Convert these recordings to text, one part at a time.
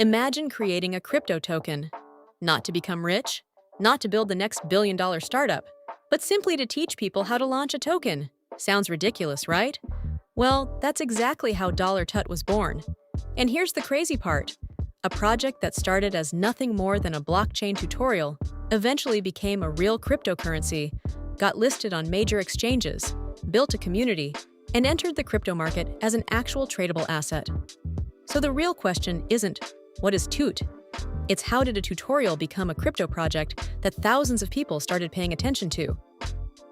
Imagine creating a crypto token, not to become rich, not to build the next billion-dollar startup, but simply to teach people how to launch a token. Sounds ridiculous, right? Well, that's exactly how TUT was born. And here's the crazy part. A project that started as nothing more than a blockchain tutorial eventually became a real cryptocurrency, got listed on major exchanges, built a community, and entered the crypto market as an actual tradable asset. So the real question isn't, what is TUT? It's how did a tutorial become a crypto project that thousands of people started paying attention to?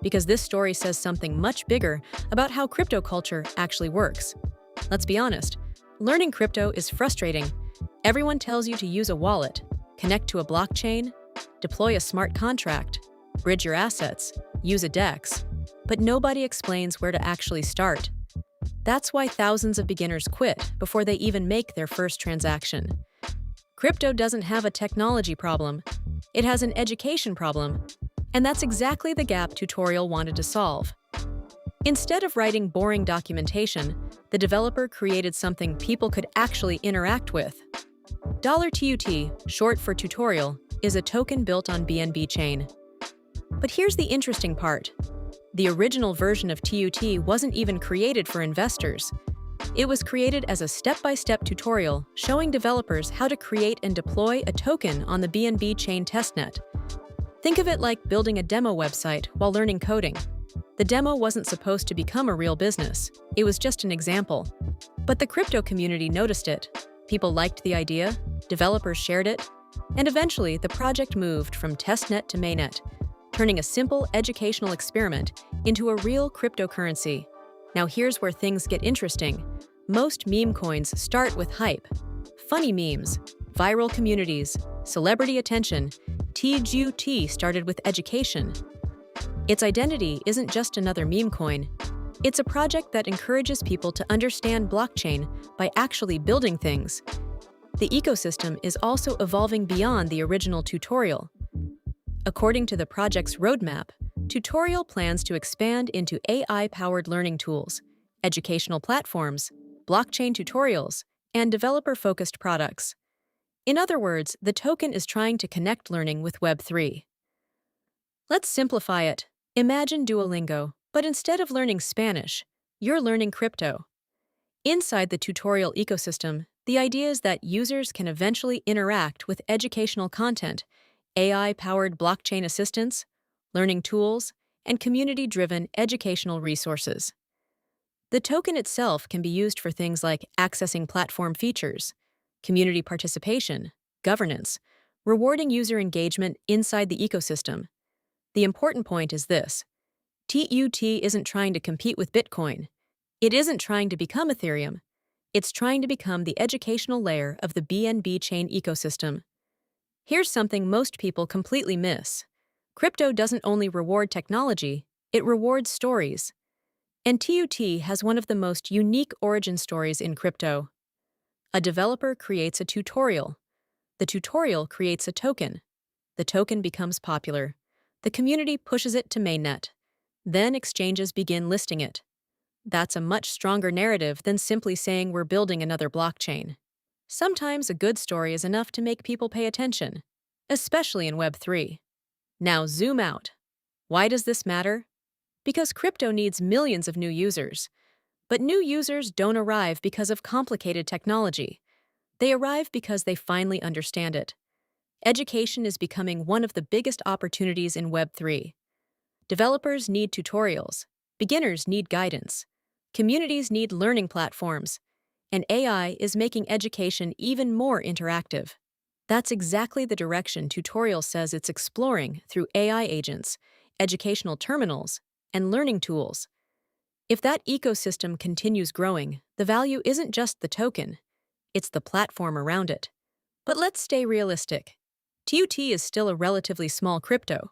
Because this story says something much bigger about how crypto culture actually works. Let's be honest, learning crypto is frustrating. Everyone tells you to use a wallet, connect to a blockchain, deploy a smart contract, bridge your assets, use a DEX, but nobody explains where to actually start. That's why thousands of beginners quit before they even make their first transaction. Crypto doesn't have a technology problem, it has an education problem, and that's exactly the gap tutorial wanted to solve. Instead of writing boring documentation, the developer created something people could actually interact with. $TUT, short for tutorial, is a token built on BNB Chain. But here's the interesting part. The original version of TUT wasn't even created for investors. It was created as a step-by-step tutorial showing developers how to create and deploy a token on the BNB Chain testnet. Think of it like building a demo website while learning coding. The demo wasn't supposed to become a real business. It was just an example. But the crypto community noticed it. People liked the idea, developers shared it, and eventually the project moved from testnet to mainnet, turning a simple educational experiment into a real cryptocurrency. Now here's where things get interesting. Most meme coins start with hype. Funny memes, viral communities, celebrity attention. TUT started with education. Its identity isn't just another meme coin. It's a project that encourages people to understand blockchain by actually building things. The ecosystem is also evolving beyond the original tutorial. According to the project's roadmap, Tutorial plans to expand into AI-powered learning tools, educational platforms, blockchain tutorials, and developer-focused products. In other words, the token is trying to connect learning with Web3. Let's simplify it. Imagine Duolingo, but instead of learning Spanish, you're learning crypto. Inside the tutorial ecosystem, the idea is that users can eventually interact with educational content, AI-powered blockchain assistance, learning tools, and community-driven educational resources. The token itself can be used for things like accessing platform features, community participation, governance, rewarding user engagement inside the ecosystem. The important point is this: TUT isn't trying to compete with Bitcoin. It isn't trying to become Ethereum. It's trying to become the educational layer of the BNB Chain ecosystem. Here's something most people completely miss. Crypto doesn't only reward technology, it rewards stories. And TUT has one of the most unique origin stories in crypto. A developer creates a tutorial. The tutorial creates a token. The token becomes popular. The community pushes it to mainnet. Then exchanges begin listing it. That's a much stronger narrative than simply saying we're building another blockchain. Sometimes a good story is enough to make people pay attention, especially in Web3. Now zoom out. Why does this matter? Because crypto needs millions of new users. But new users don't arrive because of complicated technology. They arrive because they finally understand it. Education is becoming one of the biggest opportunities in Web3. Developers need tutorials, beginners need guidance, communities need learning platforms, and AI is making education even more interactive. That's exactly the direction Tutorial says it's exploring through AI agents, educational terminals, and learning tools. If that ecosystem continues growing, the value isn't just the token, it's the platform around it. But let's stay realistic. TUT is still a relatively small crypto.